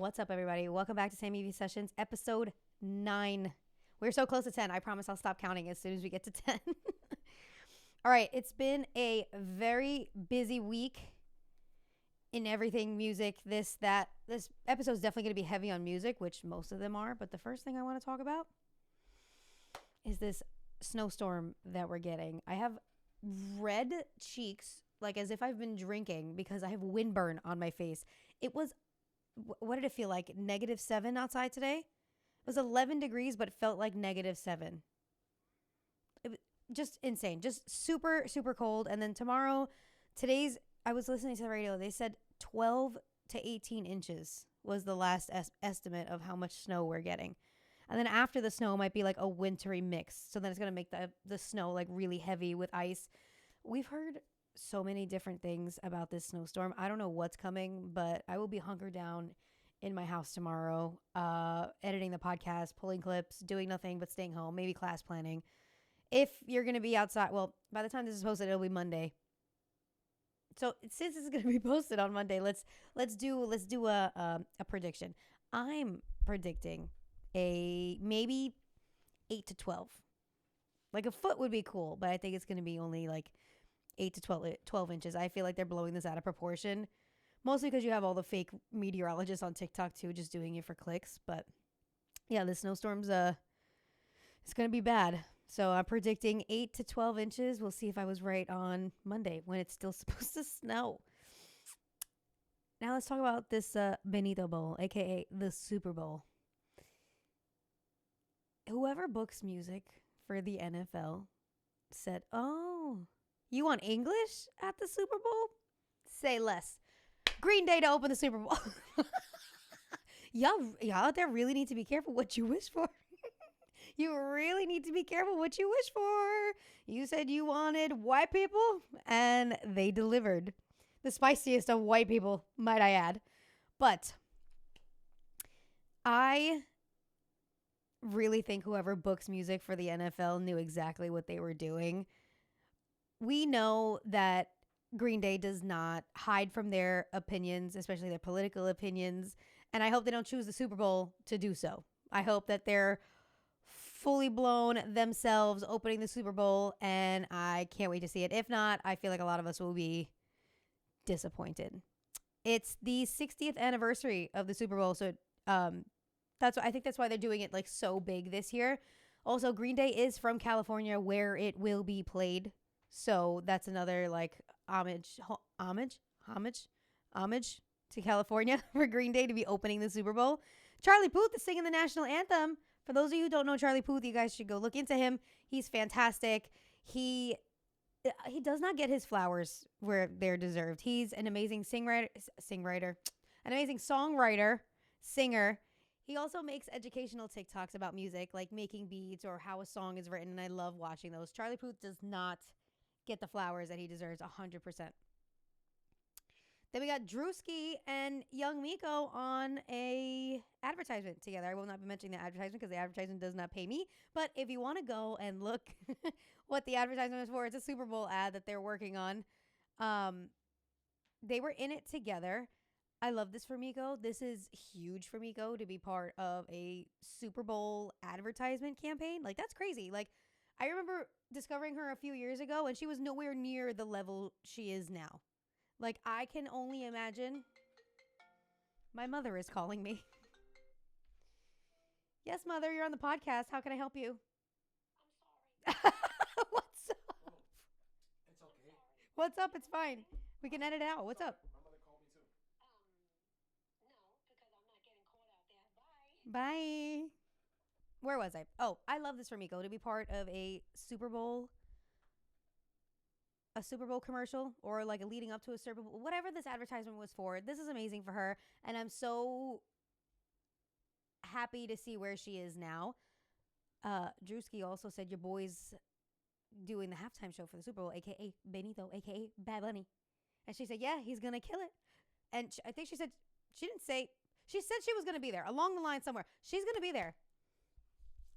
What's up, everybody? Welcome back to Sammy V Sessions, episode 9. We're so close to 10. I promise I'll stop counting as soon as we get to 10. All right, it's been a very busy week in everything music, this, that. This episode is definitely going to be heavy on music, which most of them are. But the first thing I want to talk about is this snowstorm that we're getting. I have red cheeks, like as if I've been drinking, because I have windburn on my face. It was, what did it feel like? -7 outside today? It was 11 degrees, but it felt like -7. Just insane. Just super, super cold. And then I was listening to the radio. They said 12 to 18 inches was the last estimate of how much snow we're getting. And then after the snow might be like a wintry mix. So then it's going to make the snow like really heavy with ice. We've heard so many different things about this snowstorm. I don't know what's coming, but I will be hunkered down in my house tomorrow, editing the podcast, pulling clips, doing nothing but staying home, maybe class planning. If you're going to be outside, well, by the time this is posted, it'll be Monday. So since it's going to be posted on Monday, let's do a prediction. I'm predicting a maybe 8 to 12. Like a foot would be cool, but I think it's going to be only like 8 to 12 inches. I feel like they're blowing this out of proportion, mostly because you have all the fake meteorologists on TikTok too, just doing it for clicks. But yeah, the snowstorm's it's going to be bad. So I'm predicting 8 to 12 inches. We'll see if I was right on Monday when it's still supposed to snow. Now let's talk about this Benito Bowl, aka the Super Bowl. Whoever books music for the NFL said, "Oh, you want English at the Super Bowl? Say less. Green Day to open the Super Bowl." Y'all out there really need to be careful what you wish for. You really need to be careful what you wish for. You said you wanted white people, and they delivered. The spiciest of white people, might I add. But I really think whoever books music for the NFL knew exactly what they were doing. We know that Green Day does not hide from their opinions, especially their political opinions. And I hope they don't choose the Super Bowl to do so. I hope that they're fully blown themselves opening the Super Bowl, and I can't wait to see it. If not, I feel like a lot of us will be disappointed. It's the 60th anniversary of the Super Bowl, so I think that's why they're doing it like so big this year. Also, Green Day is from California, where it will be played, so that's another like homage to California for Green Day to be opening the Super Bowl. Charlie Puth is singing the national anthem. For those of you who don't know Charlie Puth, you guys should go look into him. He's fantastic. He does not get his flowers where they're deserved. He's an amazing an amazing songwriter, singer. He also makes educational TikToks about music, like making beats or how a song is written, and I love watching those. Charlie Puth does not get the flowers that he deserves 100%. Then we got Drewski and Young Miko on a advertisement together. I will not be mentioning the advertisement because the advertisement does not pay me. But if you want to go and look what the advertisement is for, it's a Super Bowl ad that they're working on. They were in it together. I love this for Miko. This is huge for Miko to be part of a Super Bowl advertisement campaign. Like, that's crazy. Like, I remember discovering her a few years ago, and she was nowhere near the level she is now. Like, I can only imagine. My mother is calling me. Yes, Mother, you're on the podcast. How can I help you? I'm sorry. What's up? Oh, it's okay. What's up? It's fine. We can edit it out. What's up? My mother called me too. No, because I'm not getting caught out there. Bye. Bye. Where was I? Oh, I love this for Miko to be part of a Super Bowl commercial, or like a leading up to a Super Bowl, whatever this advertisement was for. This is amazing for her, and I'm so happy to see where she is now. Drewski also said your boy's doing the halftime show for the Super Bowl, aka Benito, aka Bad Bunny, and she said, yeah, he's gonna kill it. And I think she said she said she was gonna be there along the line somewhere. She's gonna be there.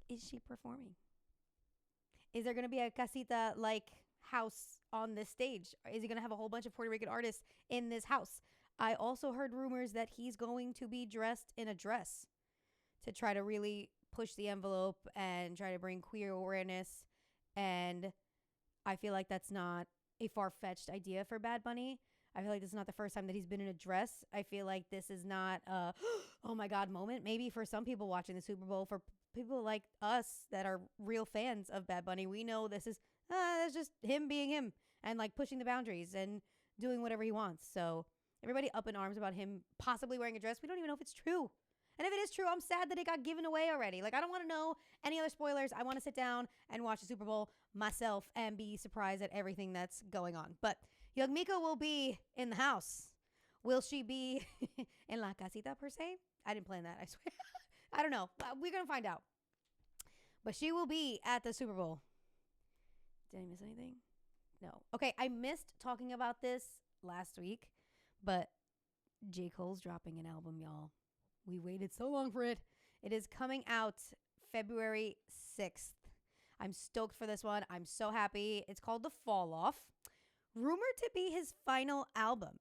Is she performing? Is there gonna be a casita like house on this stage? Is he going to have a whole bunch of Puerto Rican artists in this house? I also heard rumors that he's going to be dressed in a dress to try to really push the envelope and try to bring queer awareness. And I feel like that's not a far-fetched idea for Bad Bunny. I feel like this is not the first time that he's been in a dress. I feel like this is not a oh my god moment. Maybe for some people watching the Super Bowl, for people like us that are real fans of Bad Bunny, we know this is that's just him being him and like pushing the boundaries and doing whatever he wants. So everybody up in arms about him possibly wearing a dress. We don't even know if it's true. And if it is true, I'm sad that it got given away already. Like, I don't want to know any other spoilers. I want to sit down and watch the Super Bowl myself and be surprised at everything that's going on. But Young Miko will be in the house. Will she be in La Casita per se? I didn't plan that, I swear. I don't know. We're going to find out. But she will be at the Super Bowl. Did I miss anything? No. Okay, I missed talking about this last week, but J. Cole's dropping an album, y'all. We waited so long for it. It is coming out February 6th. I'm stoked for this one. I'm so happy. It's called The Fall Off. Rumored to be his final album.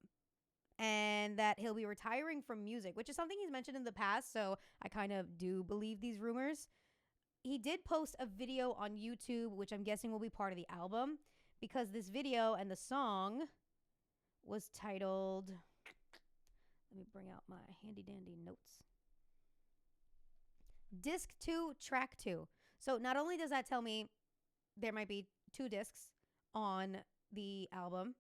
And that he'll be retiring from music, which is something he's mentioned in the past. So I kind of do believe these rumors. He did post a video on YouTube, which I'm guessing will be part of the album. Because this video and the song was titled... Let me bring out my handy dandy notes. Disc 2, track 2. So not only does that tell me there might be 2 discs on the album,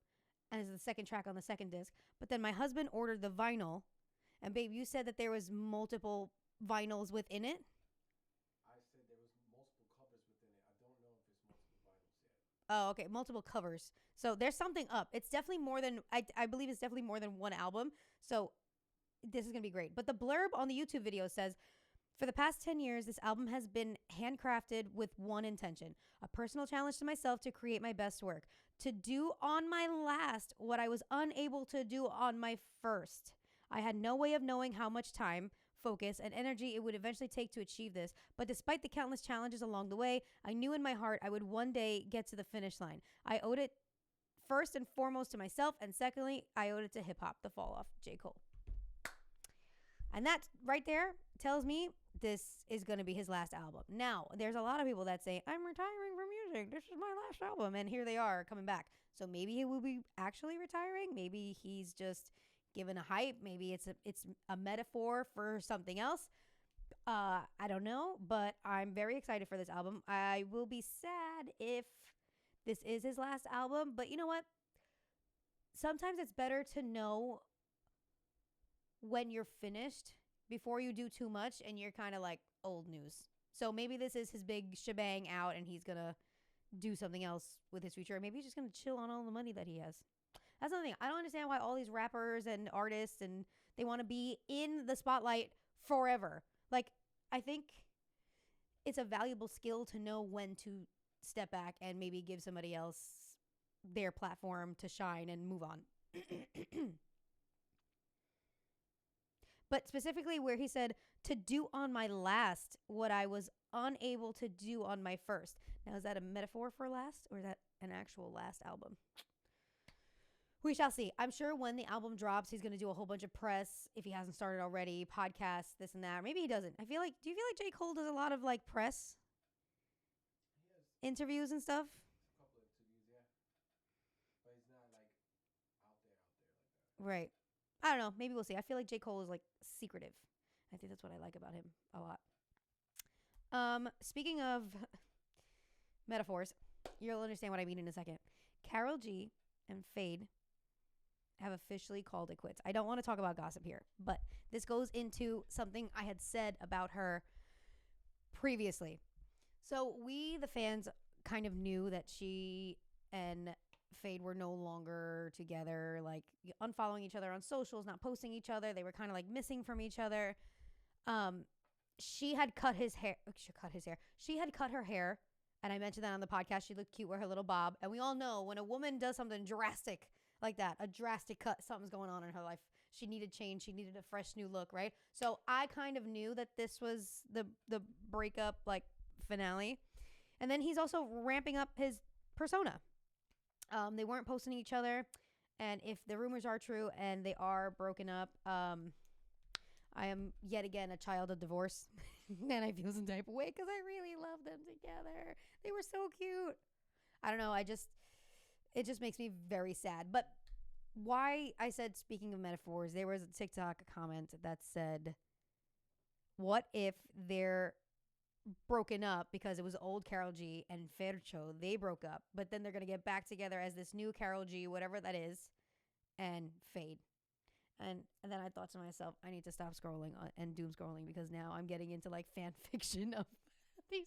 and it's the second track on the second disc, but then my husband ordered the vinyl, and babe, you said that there was multiple vinyls within it? I said there was multiple covers within it. I don't know if it's multiple vinyls yet. Oh, okay, multiple covers. So there's something up. It's definitely more than, I believe it's definitely more than one album. So this is going to be great. But the blurb on the YouTube video says, for the past 10 years, this album has been handcrafted with one intention, a personal challenge to myself to create my best work, to do on my last what I was unable to do on my first. I had no way of knowing how much time, focus, and energy it would eventually take to achieve this. But despite the countless challenges along the way, I knew in my heart I would one day get to the finish line. I owed it first and foremost to myself, and secondly, I owed it to hip-hop, The Fall Off, J. Cole. And that right there tells me this is going to be his last album. Now, there's a lot of people that say, I'm retiring from music. This is my last album. And here they are coming back. So maybe he will be actually retiring. Maybe he's just given a hype. Maybe it's a metaphor for something else. I don't know. But I'm very excited for this album. I will be sad if this is his last album. But you know what? Sometimes it's better to know when you're finished before you do too much and you're kind of like old news. So maybe this is his big shebang out and he's going to do something else with his future. Or maybe he's just going to chill on all the money that he has. That's another thing. I don't understand why all these rappers and artists and they want to be in the spotlight forever. Like, I think it's a valuable skill to know when to step back and maybe give somebody else their platform to shine and move on. But specifically where he said, to do on my last what I was unable to do on my first. Now, is that a metaphor for last or is that an actual last album? We shall see. I'm sure when the album drops, he's going to do a whole bunch of press if he hasn't started already, podcasts, this and that. Maybe he doesn't. Do you feel like J. Cole does a lot of like press interviews and stuff? A couple of interviews, yeah. But he's not like out there like that. Right. I don't know. Maybe we'll see. I feel like J. Cole is like secretive. I think that's what I like about him a lot. Speaking of metaphors, you'll understand what I mean in a second. Karol G and Feid have officially called it quits. I don't want to talk about gossip here, but this goes into something I had said about her previously. So we, the fans, kind of knew that she and Feid were no longer together, like unfollowing each other on socials, not posting each other. They were kind of like missing from each other. She had cut his hair. She had cut her hair. And I mentioned that on the podcast. She looked cute with her little bob. And we all know when a woman does something drastic like that, a drastic cut, something's going on in her life. She needed change. She needed a fresh new look, right? So I kind of knew that this was the breakup, like, finale. And then he's also ramping up his persona. They weren't posting each other. And if the rumors are true and they are broken up, I am yet again a child of divorce. And I feel some type of way because I really love them together. They were so cute. I don't know. It just makes me very sad. But why I said, speaking of metaphors, there was a TikTok comment that said, what if they're broken up because it was old Karol G and Fercho? They broke up, but then they're going to get back together as this new Karol G, whatever that is, and Feid. And then I thought to myself, I need to stop scrolling and doom scrolling because now I'm getting into like fan fiction of these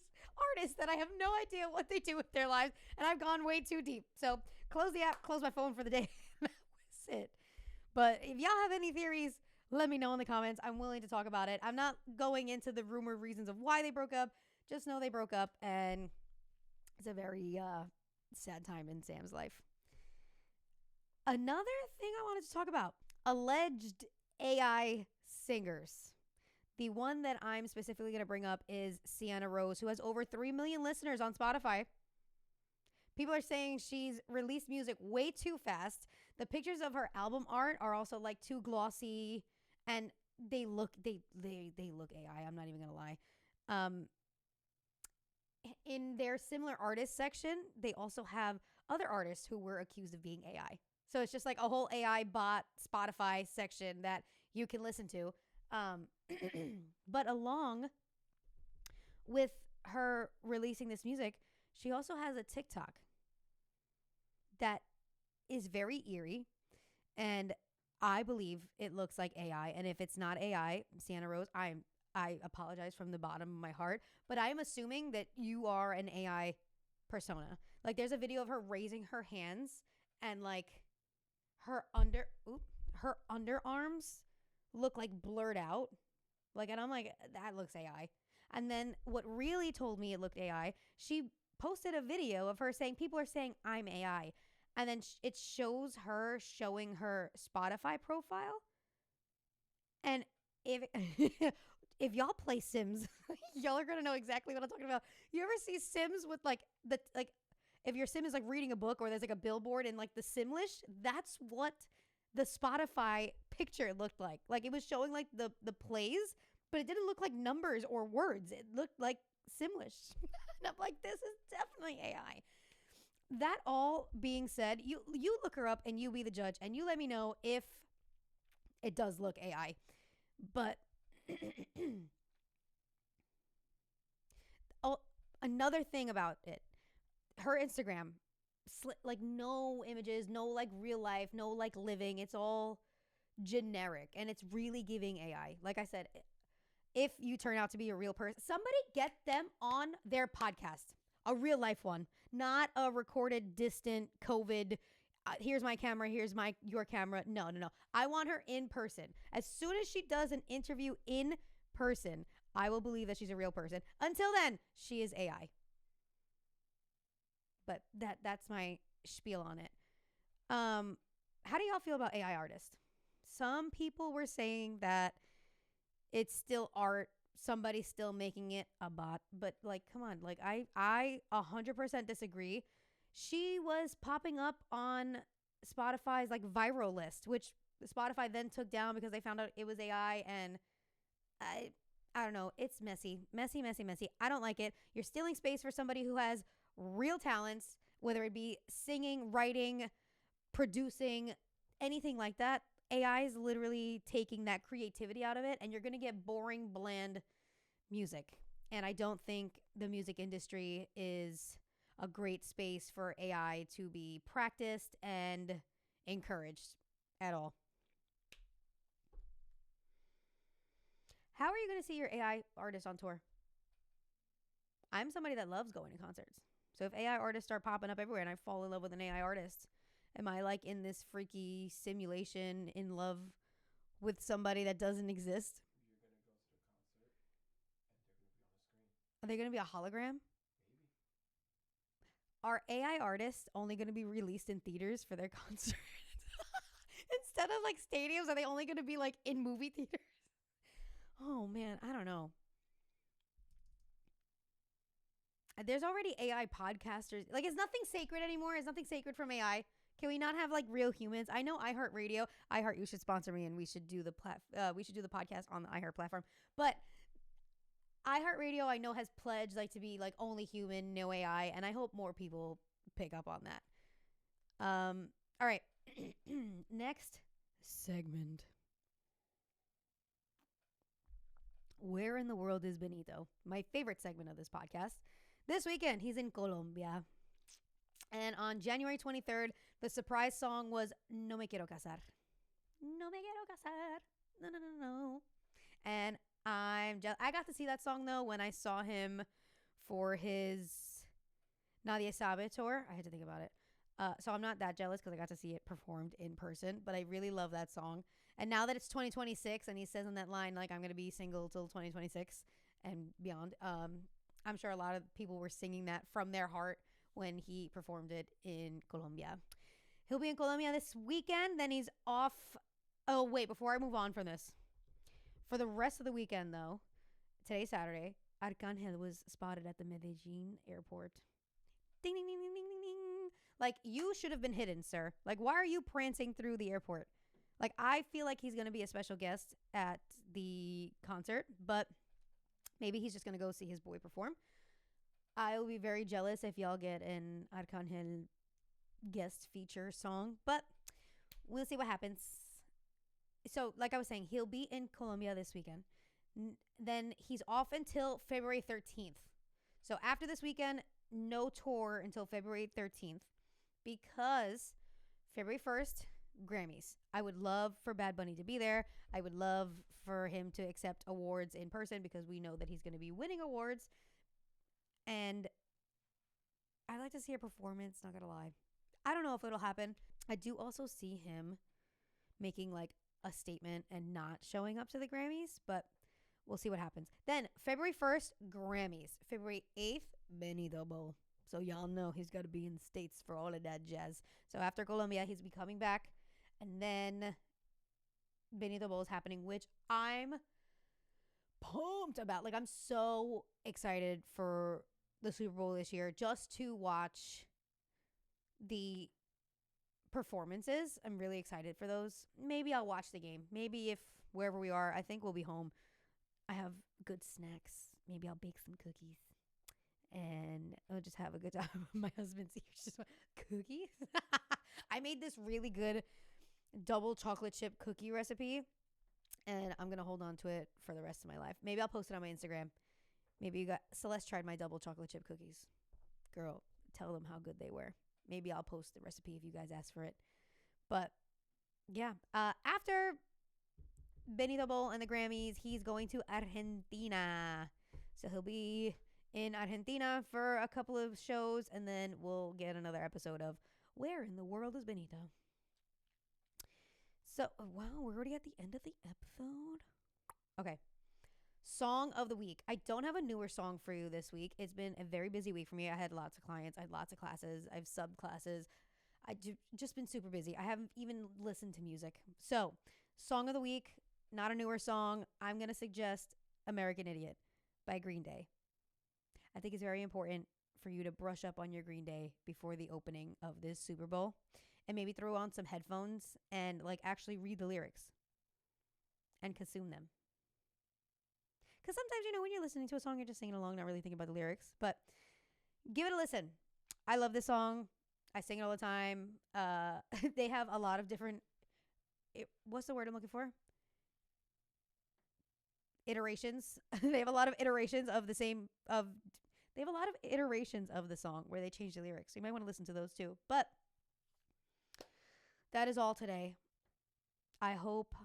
artists that I have no idea what they do with their lives. And I've gone way too deep. So close the app, close my phone for the day. That was it. But if y'all have any theories, let me know in the comments. I'm willing to talk about it. I'm not going into the rumored reasons of why they broke up. Just know they broke up. And it's a very sad time in Sam's life. Another thing I wanted to talk about. Alleged AI singers. The one that I'm specifically going to bring up is Sienna Rose, who has over 3 million listeners on Spotify. People are saying she's released music way too fast. The pictures of her album art are also like too glossy, and they look AI. I'm not even going to lie. In their similar artist section, they also have other artists who were accused of being AI. So it's just like a whole AI bot Spotify section that you can listen to. But along with her releasing this music, she also has a TikTok that is very eerie. And I believe it looks like AI. And if it's not AI, Sienna Rose, I apologize from the bottom of my heart. But I am assuming that you are an AI persona. Like there's a video of her raising her hands and like her underarms look like blurred out. Like, and I'm like, that looks AI. And then what really told me it looked AI, she posted a video of her saying, people are saying I'm AI. And then it shows her showing her Spotify profile. And if if y'all play Sims, y'all are going to know exactly what I'm talking about. You ever see Sims with like if your sim is like reading a book or there's like a billboard in like the Simlish, that's what the Spotify picture looked like. Like it was showing like the plays, but it didn't look like numbers or words. It looked like Simlish. And I'm like, this is definitely AI. That all being said, you look her up and you be the judge and you let me know if it does look AI. But another thing about it, her Instagram, like no images, no like real life, no like living. It's all generic and it's really giving AI. Like I said, if you turn out to be a real person, somebody get them on their podcast, a real life one, not a recorded distant COVID. Here's my camera. Here's your camera. No. I want her in person. As soon as she does an interview in person, I will believe that she's a real person. Until then, she is AI. But that's my spiel on it. How do y'all feel about AI artists? Some people were saying that it's still art. Somebody's still making it a bot. But like, come on. Like I 100% disagree. She was popping up on Spotify's like viral list, which Spotify then took down because they found out it was AI. And I don't know. It's messy. I don't like it. You're stealing space for somebody who has real talents, whether it be singing, writing, producing, anything like that. AI is literally taking that creativity out of it, and you're going to get boring, bland music. And I don't think the music industry is a great space for AI to be practiced and encouraged at all. How are you going to see your AI artist on tour? I'm somebody that loves going to concerts. So if AI artists start popping up everywhere and I fall in love with an AI artist, am I like in this freaky simulation in love with somebody that doesn't exist? You're gonna go to the concert and they're gonna be on the screen. Are they going to be a hologram? Maybe. Are AI artists only going to be released in theaters for their concerts? Instead of like stadiums, are they only going to be like in movie theaters? Oh man, I don't know. There's already AI podcasters. Like, it's nothing sacred anymore. It's nothing sacred from AI. Can we not have like real humans? I know iHeartRadio, iHeart, you should sponsor me, and we should do the podcast on the iHeart platform. But iHeartRadio, I know, has pledged like to be like only human, no AI, and I hope more people pick up on that. All right. Next segment. Where in the world is Benito? My favorite segment of this podcast. This weekend, he's in Colombia. And on January 23rd, the surprise song was No Me Quiero Casar. No me quiero casar. No, no, no, no. And I got to see that song, though, when I saw him for his Nadie Sabe tour. I had to think about it. So I'm not that jealous because I got to see it performed in person. But I really love that song. And now that it's 2026 and he says in that line, like, I'm going to be single till 2026 and beyond, I'm sure a lot of people were singing that from their heart when he performed it in Colombia. He'll be in Colombia this weekend. Then he's off. Oh, wait, before I move on from this. For the rest of the weekend, though, today's Saturday, Arcángel was spotted at the Medellin airport. Ding, ding, ding, ding, ding, ding, ding. Like, you should have been hidden, sir. Like, why are you prancing through the airport? Like, I feel like he's going to be a special guest at the concert, but maybe he's just going to go see his boy perform. I will be very jealous if y'all get an Arcángel guest feature song, but we'll see what happens. So, like I was saying, he'll be in Colombia this weekend. Then he's off until February 13th. So after this weekend, no tour until February 13th because February 1st, Grammys. I would love for Bad Bunny to be there. I would love for him to accept awards in person because we know that he's going to be winning awards. And I like to see a performance, not going to lie. I don't know if it'll happen. I do also see him making like a statement and not showing up to the Grammys, but we'll see what happens. Then February 1st, Grammys. February 8th, Benito Bowl. So y'all know he's got to be in the States for all of that jazz. So after Colombia, he's be coming back. And then Benito Bowl is happening, which I'm pumped about. Like, I'm so excited for the Super Bowl this year just to watch the performances. I'm really excited for those. Maybe I'll watch the game. Maybe if wherever we are, I think we'll be home. I have good snacks. Maybe I'll bake some cookies. And I'll just have a good time. My husband's here. Just cookies. I made this really good double chocolate chip cookie recipe. And I'm going to hold on to it for the rest of my life. Maybe I'll post it on my Instagram. Maybe you got Celeste tried my double chocolate chip cookies. Girl, tell them how good they were. Maybe I'll post the recipe if you guys ask for it. But yeah, after Benito Bowl and the Grammys, he's going to Argentina. So he'll be in Argentina for a couple of shows, and then we'll get another episode of Where in the World is Benito? So, wow, we're already at the end of the episode. Okay. Song of the week. I don't have a newer song for you this week. It's been a very busy week for me. I had lots of clients. I had lots of classes. I have sub classes. Just been super busy. I haven't even listened to music. So, song of the week, not a newer song. I'm going to suggest American Idiot by Green Day. I think it's very important for you to brush up on your Green Day before the opening of this Super Bowl and maybe throw on some headphones and like actually read the lyrics and consume them. Because sometimes, you know, when you're listening to a song, you're just singing along, not really thinking about the lyrics. But give it a listen. I love this song. I sing it all the time. They have a lot of different, what's the word I'm looking for? Iterations. They have a lot of iterations of the same, they have a lot of iterations of the song where they change the lyrics. So you might want to listen to those too. But that is all today. I hope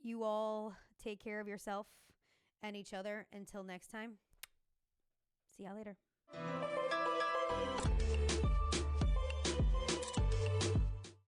you all take care of yourself and each other until next time. See y'all later.